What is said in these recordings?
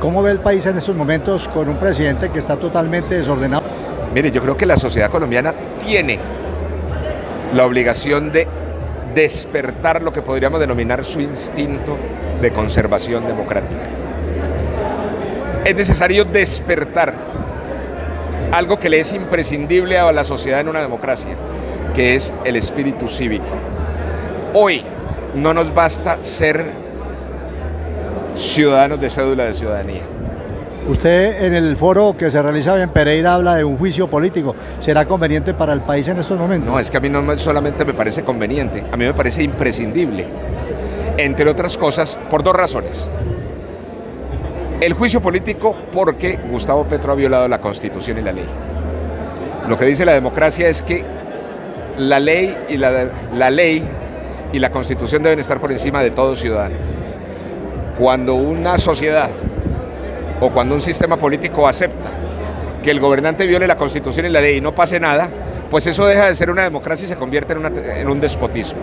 ¿Cómo ve el país en estos momentos con un presidente que está totalmente desordenado? Mire, yo creo que la sociedad colombiana tiene la obligación de despertar lo que podríamos denominar su instinto de conservación democrática. Es necesario despertar algo que le es imprescindible a la sociedad en una democracia, que es el espíritu cívico. Hoy no nos basta ser ciudadanos de cédula de ciudadanía. Usted en el foro que se realiza en Pereira habla de un juicio político. ¿Será conveniente para el país en estos momentos? No, es que a mí no solamente me parece conveniente, a mí me parece imprescindible. Entre otras cosas, por dos razones. El juicio político porque Gustavo Petro ha violado la Constitución y la ley. Lo que dice la democracia es que la ley y la Constitución deben estar por encima de todo ciudadano. Cuando una sociedad o cuando un sistema político acepta que el gobernante viole la Constitución y la ley y no pase nada, pues eso deja de ser una democracia y se convierte en un despotismo.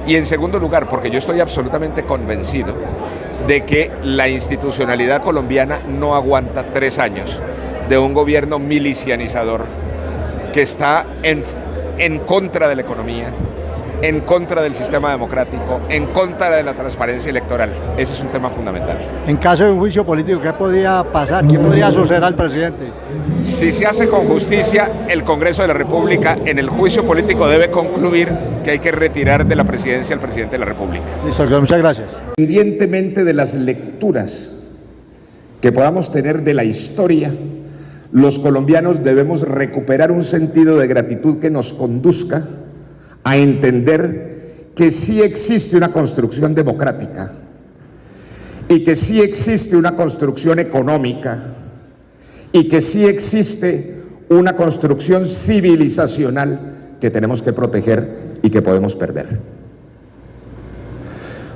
Y en segundo lugar, porque yo estoy absolutamente convencido de que la institucionalidad colombiana no aguanta 3 años de un gobierno milicianizador que está en contra de la economía, en contra del sistema democrático, en contra de la transparencia electoral. Ese es un tema fundamental. En caso de un juicio político, ¿qué podría pasar? ¿Qué podría suceder al presidente? Si se hace con justicia, el Congreso de la República en el juicio político debe concluir que hay que retirar de la presidencia al presidente de la República. Listo, muchas gracias. Independientemente de las lecturas que podamos tener de la historia, los colombianos debemos recuperar un sentido de gratitud que nos conduzca a entender que sí existe una construcción democrática y que sí existe una construcción económica y que sí existe una construcción civilizacional que tenemos que proteger y que podemos perder.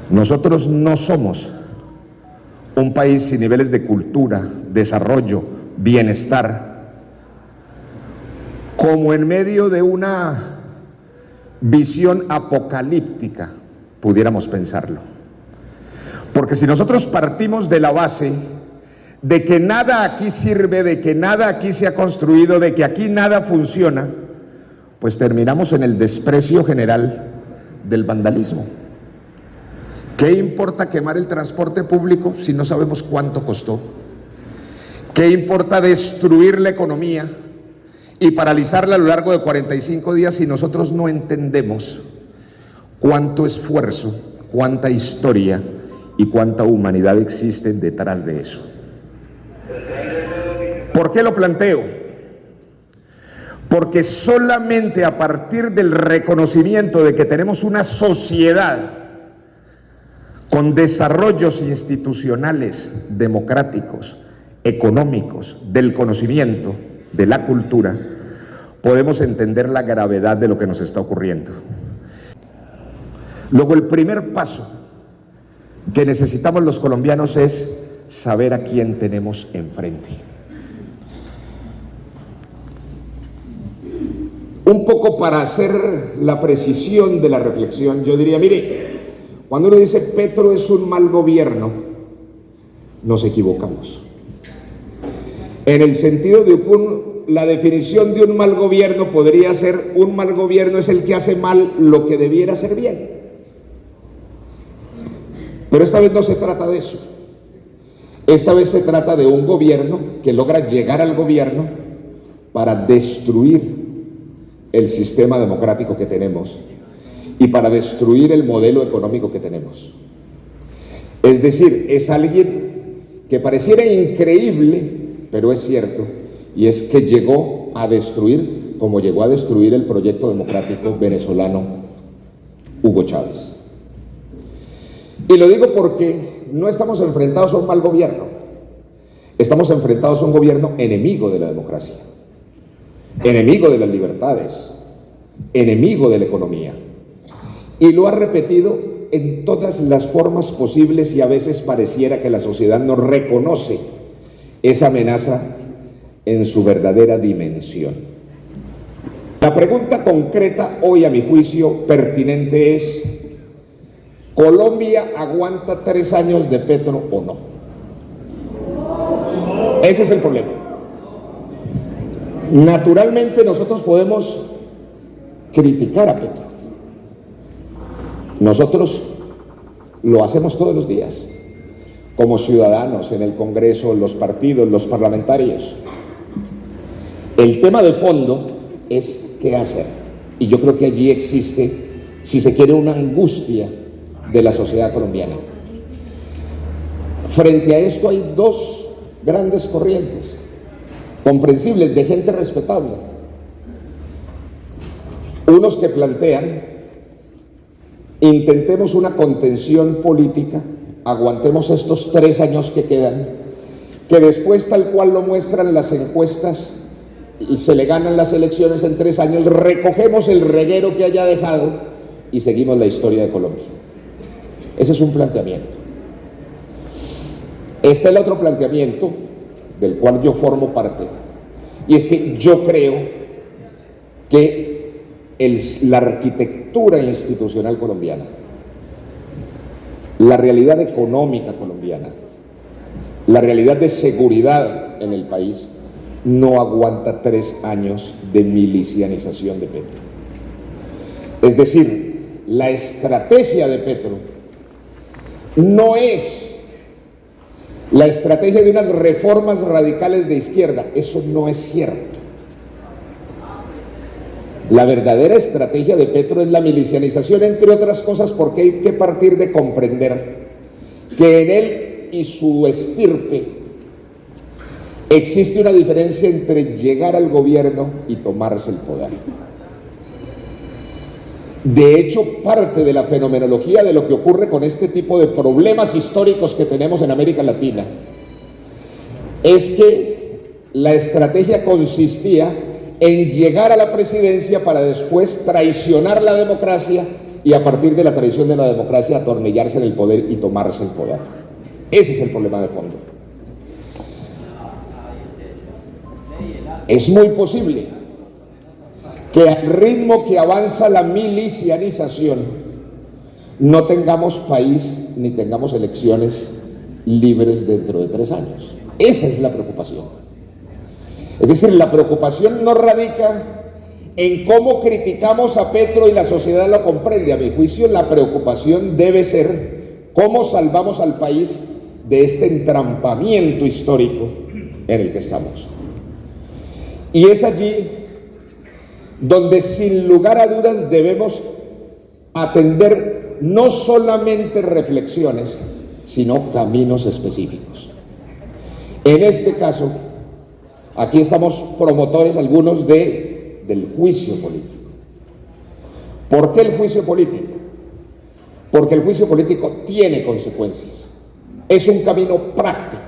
Nosotros no somos un país sin niveles de cultura, desarrollo, bienestar, como en medio de una visión apocalíptica pudiéramos pensarlo. Porque si nosotros partimos de la base de que nada aquí sirve, de que nada aquí se ha construido, de que aquí nada funciona, pues terminamos en el desprecio general del vandalismo. ¿Qué importa quemar el transporte público si no sabemos cuánto costó? ¿Qué importa destruir la economía y paralizarla a lo largo de 45 días si nosotros no entendemos cuánto esfuerzo, cuánta historia y cuánta humanidad existen detrás de eso? ¿Por qué lo planteo? Porque solamente a partir del reconocimiento de que tenemos una sociedad con desarrollos institucionales, democráticos, económicos, del conocimiento, de la cultura, podemos entender la gravedad de lo que nos está ocurriendo. Luego, el primer paso que necesitamos los colombianos es saber a quién tenemos enfrente. Un poco para hacer la precisión de la reflexión, yo diría, mire, cuando uno dice Petro es un mal gobierno, nos equivocamos. En el sentido de que la definición de un mal gobierno podría ser: un mal gobierno es el que hace mal lo que debiera hacer bien. Pero esta vez no se trata de eso. Esta vez se trata de un gobierno que logra llegar al gobierno para destruir el sistema democrático que tenemos y para destruir el modelo económico que tenemos. Es decir, es alguien que pareciera increíble, pero es cierto, y es que llegó a destruir, como llegó a destruir el proyecto democrático venezolano Hugo Chávez. Y lo digo porque no estamos enfrentados a un mal gobierno, estamos enfrentados a un gobierno enemigo de la democracia, enemigo de las libertades, enemigo de la economía. Y lo ha repetido en todas las formas posibles, y a veces pareciera que la sociedad no reconoce esa amenaza en su verdadera dimensión. La pregunta concreta hoy, a mi juicio, pertinente es: ¿Colombia aguanta 3 años de Petro o no? Ese es el problema. Naturalmente nosotros podemos criticar a Petro. Nosotros lo hacemos todos los días, como ciudadanos, en el Congreso, los partidos, los parlamentarios. El tema de fondo es qué hacer. Y yo creo que allí existe, si se quiere, una angustia de la sociedad colombiana. Frente a esto hay dos grandes corrientes, comprensibles, de gente respetable. Unos que plantean, intentemos una contención política, aguantemos estos 3 años que quedan, que después, tal cual lo muestran las encuestas, se le ganan las elecciones en 3 años, recogemos el reguero que haya dejado y seguimos la historia de Colombia. Ese es un planteamiento. Está el otro planteamiento, del cual yo formo parte, y es que yo creo que la arquitectura institucional colombiana, la realidad económica colombiana, la realidad de seguridad en el país, no aguanta 3 años de milicianización de Petro. Es decir, la estrategia de Petro no es la estrategia de unas reformas radicales de izquierda. Eso no es cierto. La verdadera estrategia de Petro es la milicianización, entre otras cosas porque hay que partir de comprender que en él y su estirpe existe una diferencia entre llegar al gobierno y tomarse el poder. De hecho, parte de la fenomenología de lo que ocurre con este tipo de problemas históricos que tenemos en América Latina es que la estrategia consistía en llegar a la presidencia para después traicionar la democracia y a partir de la traición de la democracia atornillarse en el poder y tomarse el poder. Ese es el problema de fondo. Es muy posible que al ritmo que avanza la milicianización no tengamos país ni tengamos elecciones libres dentro de 3 años. Esa es la preocupación. Es decir, la preocupación no radica en cómo criticamos a Petro y la sociedad lo comprende. A mi juicio, la preocupación debe ser cómo salvamos al país de este entrampamiento histórico en el que estamos. Y es allí donde sin lugar a dudas debemos atender no solamente reflexiones, sino caminos específicos. En este caso, aquí estamos promotores algunos del juicio político. ¿Por qué el juicio político? Porque el juicio político tiene consecuencias. Es un camino práctico.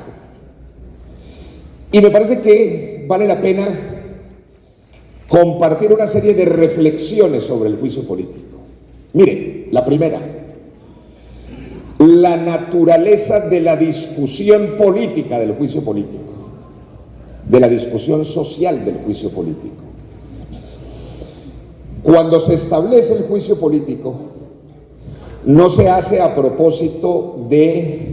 Y me parece que vale la pena compartir una serie de reflexiones sobre el juicio político. Mire, la primera, la naturaleza de la discusión política del juicio político, de la discusión social del juicio político. Cuando se establece el juicio político, no se hace a propósito de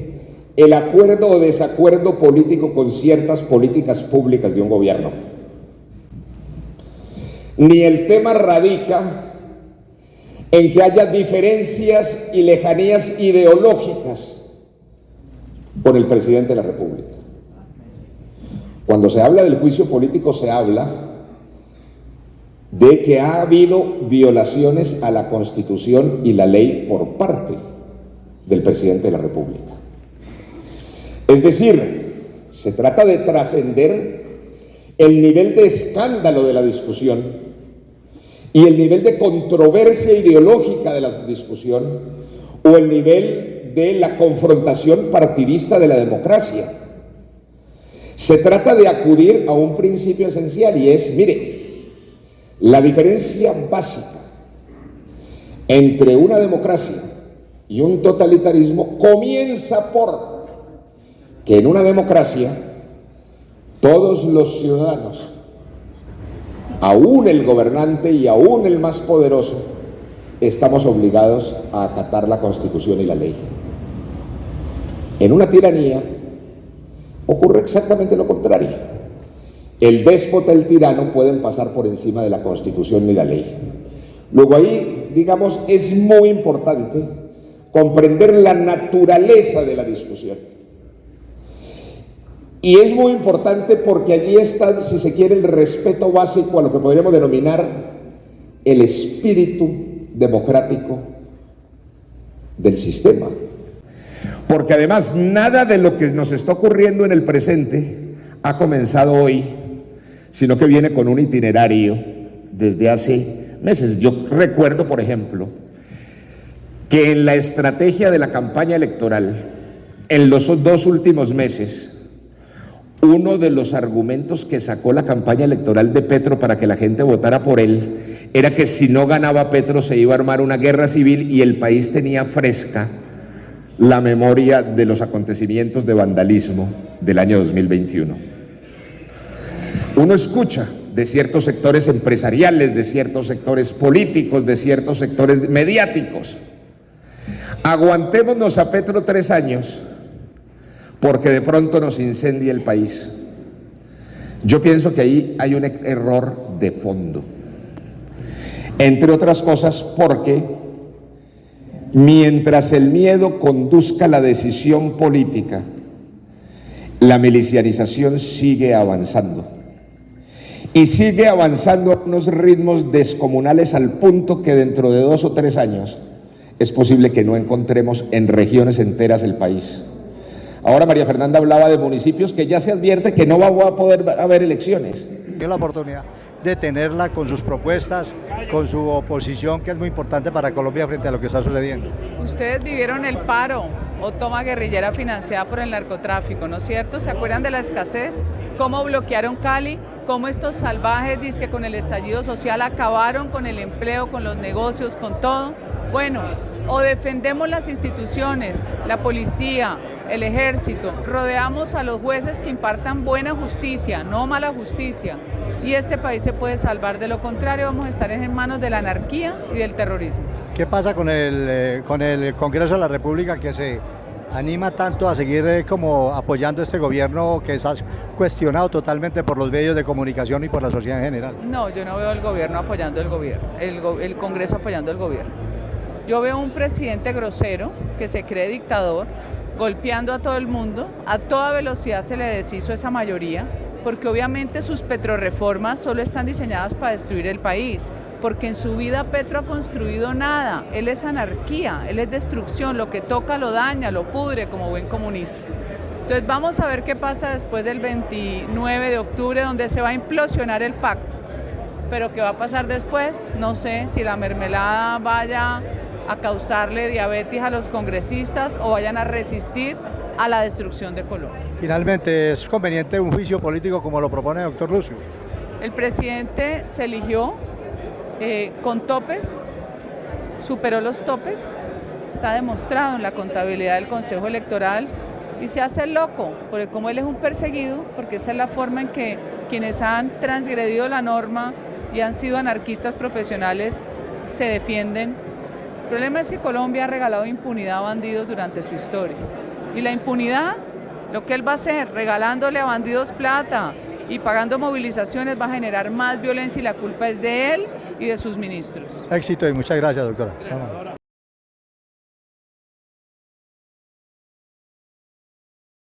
el acuerdo o desacuerdo político con ciertas políticas públicas de un gobierno. Ni el tema radica en que haya diferencias y lejanías ideológicas con el presidente de la República. Cuando se habla del juicio político se habla de que ha habido violaciones a la Constitución y la ley por parte del presidente de la República. Es decir, se trata de trascender el nivel de escándalo de la discusión y el nivel de controversia ideológica de la discusión o el nivel de la confrontación partidista de la democracia. Se trata de acudir a un principio esencial y es, mire, la diferencia básica entre una democracia y un totalitarismo comienza por que en una democracia todos los ciudadanos, aún el gobernante y aún el más poderoso, estamos obligados a acatar la Constitución y la ley. En una tiranía, ocurre exactamente lo contrario. El déspota, el tirano pueden pasar por encima de la Constitución y la ley. Luego ahí, digamos, es muy importante comprender la naturaleza de la discusión. Y es muy importante porque allí está, si se quiere, el respeto básico a lo que podríamos denominar el espíritu democrático del sistema. Porque además nada de lo que nos está ocurriendo en el presente ha comenzado hoy, sino que viene con un itinerario desde hace meses. Yo recuerdo, por ejemplo, que en la estrategia de la campaña electoral, en los 2 últimos meses, uno de los argumentos que sacó la campaña electoral de Petro para que la gente votara por él era que si no ganaba Petro se iba a armar una guerra civil, y el país tenía fresca la memoria de los acontecimientos de vandalismo del año 2021. Uno escucha de ciertos sectores empresariales, de ciertos sectores políticos, de ciertos sectores mediáticos: aguantémonos a Petro 3 años porque de pronto nos incendia el país. Yo pienso que ahí hay un error de fondo, entre otras cosas porque mientras el miedo conduzca la decisión política, la milicianización sigue avanzando. Y sigue avanzando a unos ritmos descomunales, al punto que dentro de 2 o 3 años es posible que no encontremos en regiones enteras del país. Ahora María Fernanda hablaba de municipios que ya se advierte que no va a poder haber elecciones. Tiene la oportunidad de tenerla con sus propuestas, con su oposición, que es muy importante para Colombia frente a lo que está sucediendo. Ustedes vivieron el paro o toma guerrillera financiada por el narcotráfico, ¿no es cierto? ¿Se acuerdan de la escasez? ¿Cómo bloquearon Cali? ¿Cómo estos salvajes, dizque con el estallido social, acabaron con el empleo, con los negocios, con todo? Bueno, o defendemos las instituciones, la policía, el ejército, rodeamos a los jueces que impartan buena justicia, no mala justicia, y este país se puede salvar. De lo contrario, vamos a estar en manos de la anarquía y del terrorismo. ¿Qué pasa con el Congreso de la República, que se anima tanto a seguir como apoyando este gobierno que está cuestionado totalmente por los medios de comunicación y por la sociedad en general? No, yo no veo el gobierno apoyando el gobierno, el Congreso apoyando el gobierno. Yo veo un presidente grosero que se cree dictador, golpeando a todo el mundo. A toda velocidad se le deshizo esa mayoría, porque obviamente sus petrorreformas solo están diseñadas para destruir el país, porque en su vida Petro ha construido nada. Él es anarquía, él es destrucción, lo que toca lo daña, lo pudre como buen comunista. Entonces vamos a ver qué pasa después del 29 de octubre, donde se va a implosionar el pacto. Pero qué va a pasar después, no sé, si la mermelada vaya a causarle diabetes a los congresistas o vayan a resistir a la destrucción de Colombia. Finalmente, ¿es conveniente un juicio político como lo propone el doctor Lucio? El presidente se eligió con topes, superó los topes, está demostrado en la contabilidad del Consejo Electoral, y se hace loco, porque como él es un perseguido, porque esa es la forma en que quienes han transgredido la norma y han sido anarquistas profesionales se defienden. El problema es que Colombia ha regalado impunidad a bandidos durante su historia, y la impunidad, lo que él va a hacer, regalándole a bandidos plata y pagando movilizaciones, va a generar más violencia, y la culpa es de él y de sus ministros. Éxito y muchas gracias, doctora.